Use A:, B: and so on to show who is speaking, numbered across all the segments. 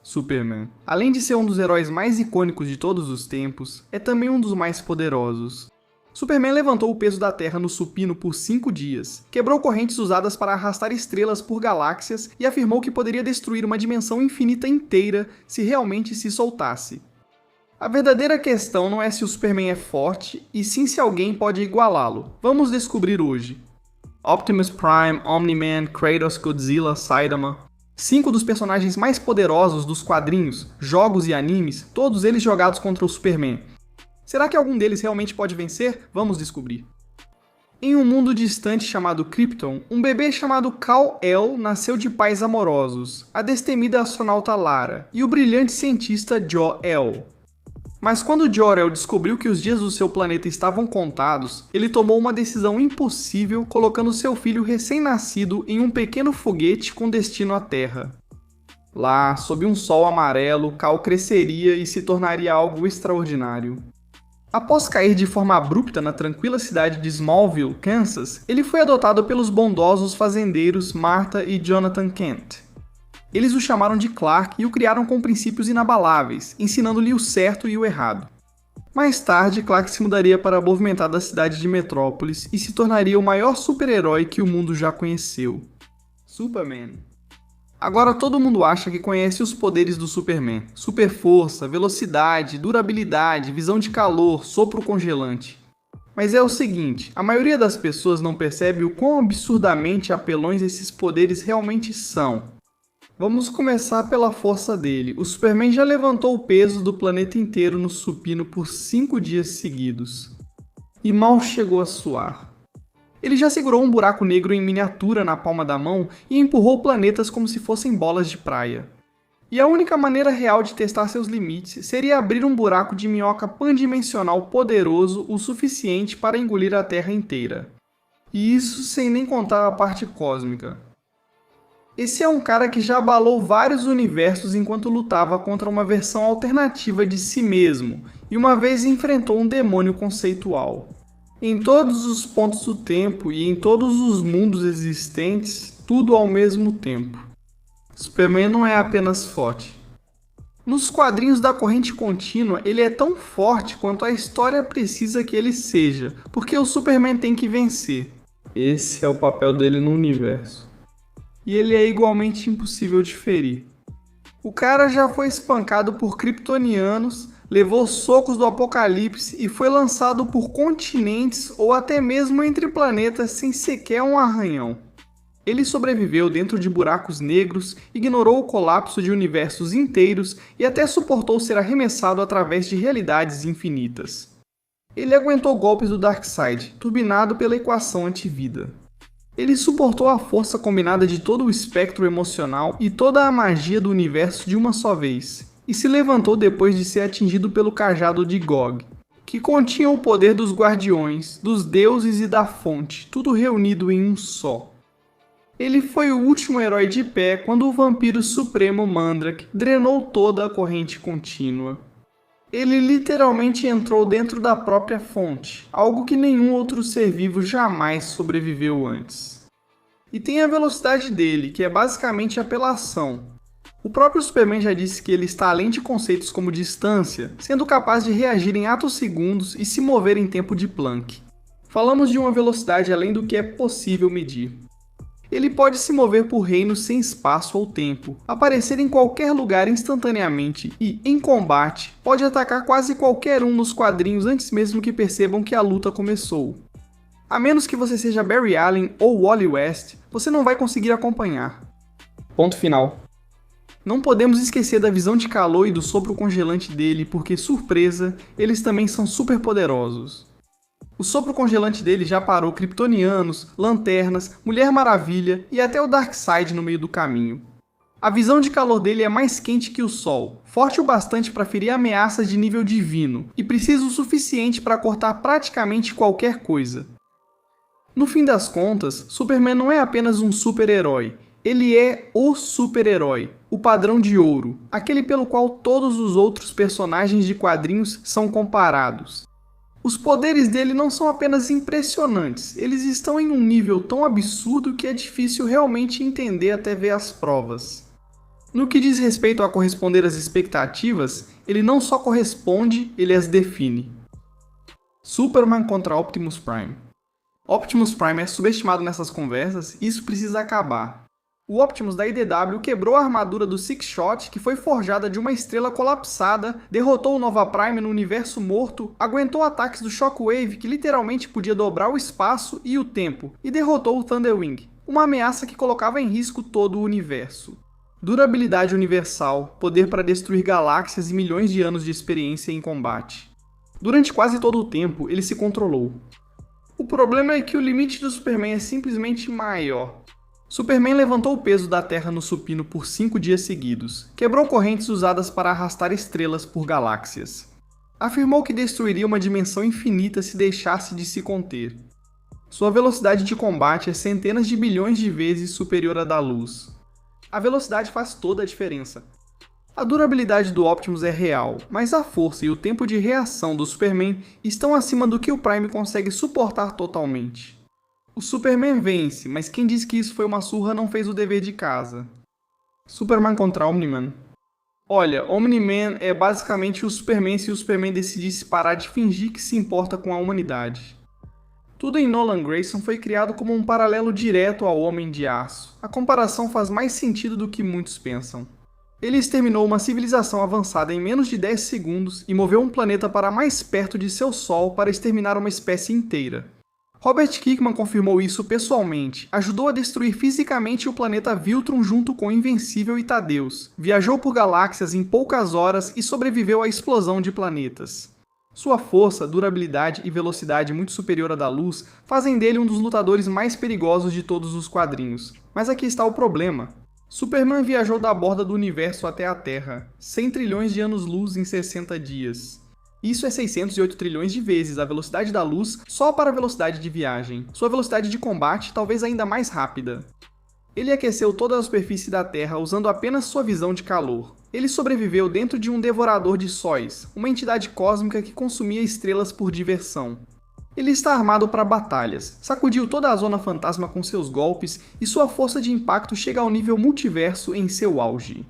A: Superman. Além de ser um dos heróis mais icônicos de todos os tempos, é também um dos mais poderosos. Superman levantou o peso da Terra no supino por 5 dias, quebrou correntes usadas para arrastar estrelas por galáxias e afirmou que poderia destruir uma dimensão infinita inteira se realmente se soltasse. A verdadeira questão não é se o Superman é forte, e sim se alguém pode igualá-lo. Vamos descobrir hoje. Optimus Prime, Omni-Man, Kratos, Godzilla, Saitama. 5 dos personagens mais poderosos dos quadrinhos, jogos e animes, todos eles jogados contra o Superman. Será que algum deles realmente pode vencer? Vamos descobrir. Em um mundo distante chamado Krypton, um bebê chamado Kal-El nasceu de pais amorosos, a destemida astronauta Lara e o brilhante cientista Jor-El. Mas quando Jor-El descobriu que os dias do seu planeta estavam contados, ele tomou uma decisão impossível, colocando seu filho recém-nascido em um pequeno foguete com destino à Terra. Lá, sob um sol amarelo, Kal cresceria e se tornaria algo extraordinário. Após cair de forma abrupta na tranquila cidade de Smallville, Kansas, ele foi adotado pelos bondosos fazendeiros Martha e Jonathan Kent. Eles o chamaram de Clark e o criaram com princípios inabaláveis, ensinando-lhe o certo e o errado. Mais tarde, Clark se mudaria para a movimentada cidade de Metrópolis e se tornaria o maior super-herói que o mundo já conheceu. Superman. Agora todo mundo acha que conhece os poderes do Superman. Super força, velocidade, durabilidade, visão de calor, sopro congelante. Mas é o seguinte, a maioria das pessoas não percebe o quão absurdamente apelões esses poderes realmente são. Vamos começar pela força dele. O Superman já levantou o peso do planeta inteiro no supino por 5 dias seguidos. E mal chegou a suar. Ele já segurou um buraco negro em miniatura na palma da mão e empurrou planetas como se fossem bolas de praia. E a única maneira real de testar seus limites seria abrir um buraco de minhoca pandimensional poderoso o suficiente para engolir a Terra inteira. E isso sem nem contar a parte cósmica. Esse é um cara que já abalou vários universos enquanto lutava contra uma versão alternativa de si mesmo, e uma vez enfrentou um demônio conceitual. Em todos os pontos do tempo e em todos os mundos existentes, tudo ao mesmo tempo. Superman não é apenas forte. Nos quadrinhos da corrente contínua, ele é tão forte quanto a história precisa que ele seja, porque o Superman tem que vencer. Esse é o papel dele no universo. E ele é igualmente impossível de ferir. O cara já foi espancado por kryptonianos, levou socos do apocalipse e foi lançado por continentes ou até mesmo entre planetas sem sequer um arranhão. Ele sobreviveu dentro de buracos negros, ignorou o colapso de universos inteiros e até suportou ser arremessado através de realidades infinitas. Ele aguentou golpes do Darkseid, turbinado pela equação antivida. Ele suportou a força combinada de todo o espectro emocional e toda a magia do universo de uma só vez, e se levantou depois de ser atingido pelo cajado de Gog, que continha o poder dos guardiões, dos deuses e da fonte, tudo reunido em um só. Ele foi o último herói de pé quando o vampiro supremo Mandrake drenou toda a corrente contínua. Ele literalmente entrou dentro da própria fonte, algo que nenhum outro ser vivo jamais sobreviveu antes. E tem a velocidade dele, que é basicamente apelação. O próprio Superman já disse que ele está além de conceitos como distância, sendo capaz de reagir em atos segundos e se mover em tempo de Planck. Falamos de uma velocidade além do que é possível medir. Ele pode se mover por reinos sem espaço ou tempo, aparecer em qualquer lugar instantaneamente e, em combate, pode atacar quase qualquer um nos quadrinhos antes mesmo que percebam que a luta começou. A menos que você seja Barry Allen ou Wally West, você não vai conseguir acompanhar. Ponto final. Não podemos esquecer da visão de calor e do sopro congelante dele, porque, surpresa, eles também são super poderosos. O sopro congelante dele já parou kryptonianos, lanternas, Mulher Maravilha e até o Darkseid no meio do caminho. A visão de calor dele é mais quente que o sol, forte o bastante para ferir ameaças de nível divino, e precisa o suficiente para cortar praticamente qualquer coisa. No fim das contas, Superman não é apenas um super-herói, ele é o super-herói, o padrão de ouro, aquele pelo qual todos os outros personagens de quadrinhos são comparados. Os poderes dele não são apenas impressionantes, eles estão em um nível tão absurdo que é difícil realmente entender até ver as provas. No que diz respeito a corresponder às expectativas, ele não só corresponde, ele as define. Superman contra Optimus Prime. Optimus Prime é subestimado nessas conversas e isso precisa acabar. O Optimus da IDW quebrou a armadura do Six Shot, que foi forjada de uma estrela colapsada, derrotou o Nova Prime no universo morto, aguentou ataques do Shockwave, que literalmente podia dobrar o espaço e o tempo, e derrotou o Thunderwing, uma ameaça que colocava em risco todo o universo. Durabilidade universal, poder para destruir galáxias e milhões de anos de experiência em combate. Durante quase todo o tempo, ele se controlou. O problema é que o limite do Superman é simplesmente maior. Superman levantou o peso da Terra no supino por 5 dias seguidos, quebrou correntes usadas para arrastar estrelas por galáxias. Afirmou que destruiria uma dimensão infinita se deixasse de se conter. Sua velocidade de combate é centenas de bilhões de vezes superior à da luz. A velocidade faz toda a diferença. A durabilidade do Optimus é real, mas a força e o tempo de reação do Superman estão acima do que o Prime consegue suportar totalmente. O Superman vence, mas quem disse que isso foi uma surra não fez o dever de casa. Superman contra Omni-Man. Olha, Omni-Man é basicamente o Superman se o Superman decidisse parar de fingir que se importa com a humanidade. Tudo em Nolan Grayson foi criado como um paralelo direto ao Homem de Aço. A comparação faz mais sentido do que muitos pensam. Ele exterminou uma civilização avançada em menos de 10 segundos e moveu um planeta para mais perto de seu Sol para exterminar uma espécie inteira. Robert Kirkman confirmou isso pessoalmente, ajudou a destruir fisicamente o planeta Viltrum junto com Invencível e Thaddeus, viajou por galáxias em poucas horas e sobreviveu à explosão de planetas. Sua força, durabilidade e velocidade muito superior à da luz fazem dele um dos lutadores mais perigosos de todos os quadrinhos. Mas aqui está o problema. Superman viajou da borda do universo até a Terra, 100 trilhões de anos-luz em 60 dias. Isso é 608 trilhões de vezes a velocidade da luz só para a velocidade de viagem. Sua velocidade de combate talvez ainda mais rápida. Ele aqueceu toda a superfície da Terra usando apenas sua visão de calor. Ele sobreviveu dentro de um devorador de sóis, uma entidade cósmica que consumia estrelas por diversão. Ele está armado para batalhas, sacudiu toda a Zona Fantasma com seus golpes e sua força de impacto chega ao nível multiverso em seu auge.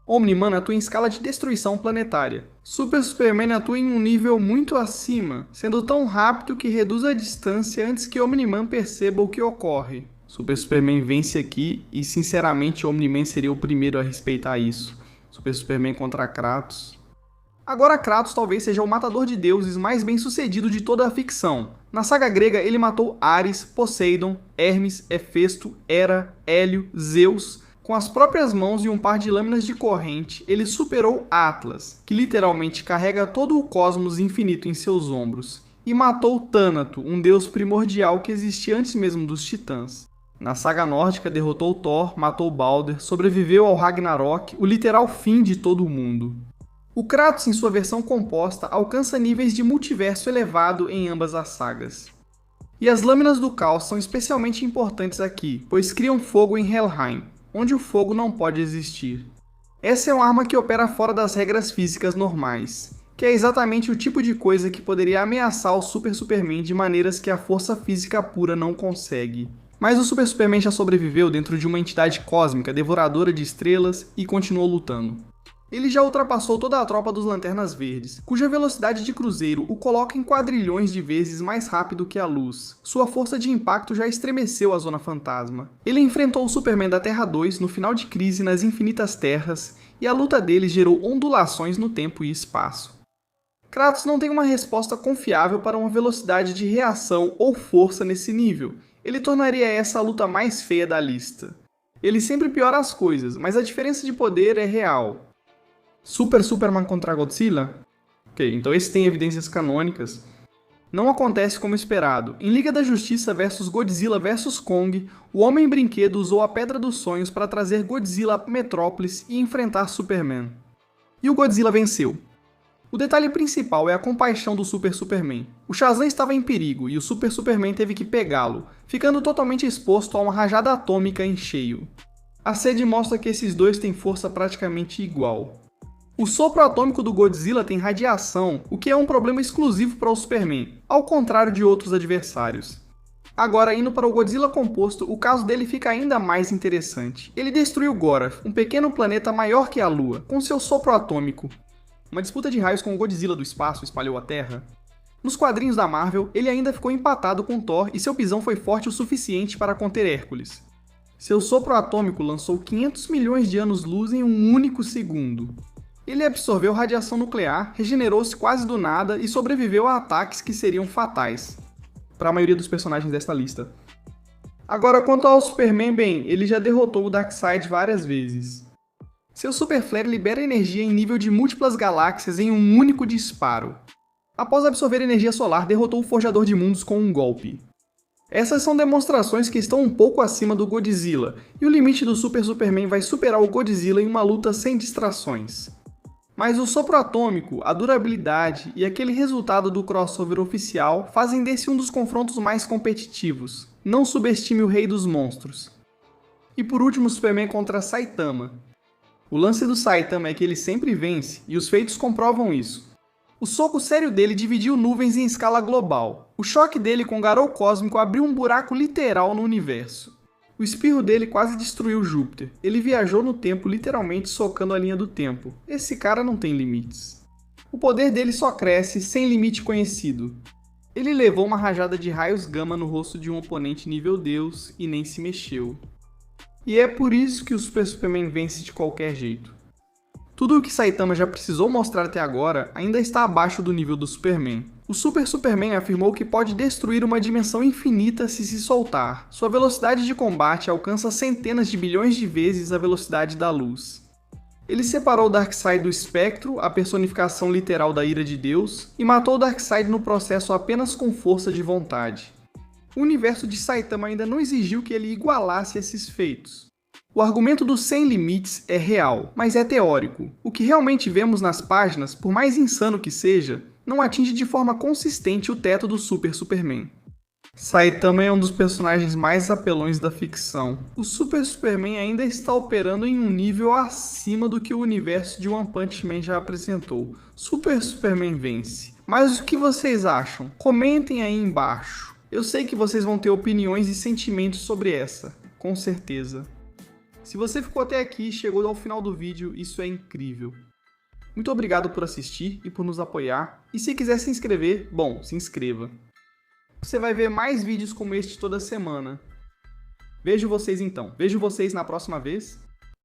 A: Omni-Man atua em escala de destruição planetária. Super Superman atua em um nível muito acima, sendo tão rápido que reduz a distância antes que Omni-Man perceba o que ocorre. Super Superman vence aqui e sinceramente Omni-Man seria o primeiro a respeitar isso. Super Superman contra Kratos. Agora Kratos talvez seja o matador de deuses mais bem sucedido de toda a ficção. Na saga grega ele matou Ares, Poseidon, Hermes, Hefesto, Hera, Hélio, Zeus. Com as próprias mãos e um par de lâminas de corrente, ele superou Atlas, que literalmente carrega todo o cosmos infinito em seus ombros, e matou Thanato, um deus primordial que existia antes mesmo dos titãs. Na saga nórdica derrotou Thor, matou Balder, sobreviveu ao Ragnarok, o literal fim de todo o mundo. O Kratos, em sua versão composta, alcança níveis de multiverso elevado em ambas as sagas. E as lâminas do caos são especialmente importantes aqui, pois criam fogo em Helheim, onde o fogo não pode existir. Essa é uma arma que opera fora das regras físicas normais, que é exatamente o tipo de coisa que poderia ameaçar o Super Superman de maneiras que a força física pura não consegue. Mas o Super Superman já sobreviveu dentro de uma entidade cósmica devoradora de estrelas e continuou lutando. Ele já ultrapassou toda a tropa dos Lanternas Verdes, cuja velocidade de cruzeiro o coloca em quadrilhões de vezes mais rápido que a luz. Sua força de impacto já estremeceu a Zona Fantasma. Ele enfrentou o Superman da Terra 2 no final de Crise nas Infinitas Terras, e a luta deles gerou ondulações no tempo e espaço. Kratos não tem uma resposta confiável para uma velocidade de reação ou força nesse nível. Ele tornaria essa a luta mais feia da lista. Ele sempre piora as coisas, mas a diferença de poder é real. Super Superman contra Godzilla? Ok, então esse tem evidências canônicas. Não acontece como esperado. Em Liga da Justiça vs Godzilla vs Kong, o Homem-Brinquedo usou a Pedra dos Sonhos para trazer Godzilla a Metrópolis e enfrentar Superman. E o Godzilla venceu. O detalhe principal é a compaixão do Super Superman. O Shazam estava em perigo e o Super Superman teve que pegá-lo, ficando totalmente exposto a uma rajada atômica em cheio. A série mostra que esses dois têm força praticamente igual. O sopro atômico do Godzilla tem radiação, o que é um problema exclusivo para o Superman, ao contrário de outros adversários. Agora, indo para o Godzilla composto, o caso dele fica ainda mais interessante. Ele destruiu Gorath, um pequeno planeta maior que a Lua, com seu sopro atômico. Uma disputa de raios com o Godzilla do espaço espalhou a Terra. Nos quadrinhos da Marvel, ele ainda ficou empatado com Thor e seu pisão foi forte o suficiente para conter Hércules. Seu sopro atômico lançou 500 milhões de anos-luz em um único segundo. Ele absorveu radiação nuclear, regenerou-se quase do nada e sobreviveu a ataques que seriam fatais para a maioria dos personagens desta lista. Agora, quanto ao Superman, bem, ele já derrotou o Darkseid várias vezes. Seu Super Flare libera energia em nível de múltiplas galáxias em um único disparo. Após absorver energia solar, derrotou o Forjador de Mundos com um golpe. Essas são demonstrações que estão um pouco acima do Godzilla, e o limite do Super Superman vai superar o Godzilla em uma luta sem distrações. Mas o sopro atômico, a durabilidade e aquele resultado do crossover oficial fazem desse um dos confrontos mais competitivos. Não subestime o Rei dos Monstros. E por último, Superman contra Saitama. O lance do Saitama é que ele sempre vence, e os feitos comprovam isso. O soco sério dele dividiu nuvens em escala global. O choque dele com o Garou Cósmico abriu um buraco literal no universo. O espirro dele quase destruiu Júpiter. Ele viajou no tempo literalmente socando a linha do tempo. Esse cara não tem limites. O poder dele só cresce sem limite conhecido. Ele levou uma rajada de raios gama no rosto de um oponente nível Deus e nem se mexeu. E é por isso que o Super Superman vence de qualquer jeito. Tudo o que Saitama já precisou mostrar até agora ainda está abaixo do nível do Superman. O Super Superman afirmou que pode destruir uma dimensão infinita se soltar. Sua velocidade de combate alcança centenas de bilhões de vezes a velocidade da luz. Ele separou Darkseid do espectro, a personificação literal da ira de Deus, e matou Darkseid no processo apenas com força de vontade. O universo de Saitama ainda não exigiu que ele igualasse esses feitos. O argumento dos sem limites é real, mas é teórico. O que realmente vemos nas páginas, por mais insano que seja, não atinge de forma consistente o teto do Super Superman. Saitama é um dos personagens mais apelões da ficção. O Super Superman ainda está operando em um nível acima do que o universo de One Punch Man já apresentou. Super Superman vence. Mas o que vocês acham? Comentem aí embaixo. Eu sei que vocês vão ter opiniões e sentimentos sobre essa, com certeza. Se você ficou até aqui e chegou ao final do vídeo, isso é incrível. Muito obrigado por assistir e por nos apoiar. E se quiser se inscrever, bom, se inscreva. Você vai ver mais vídeos como este toda semana. Vejo vocês então. Vejo vocês na próxima vez.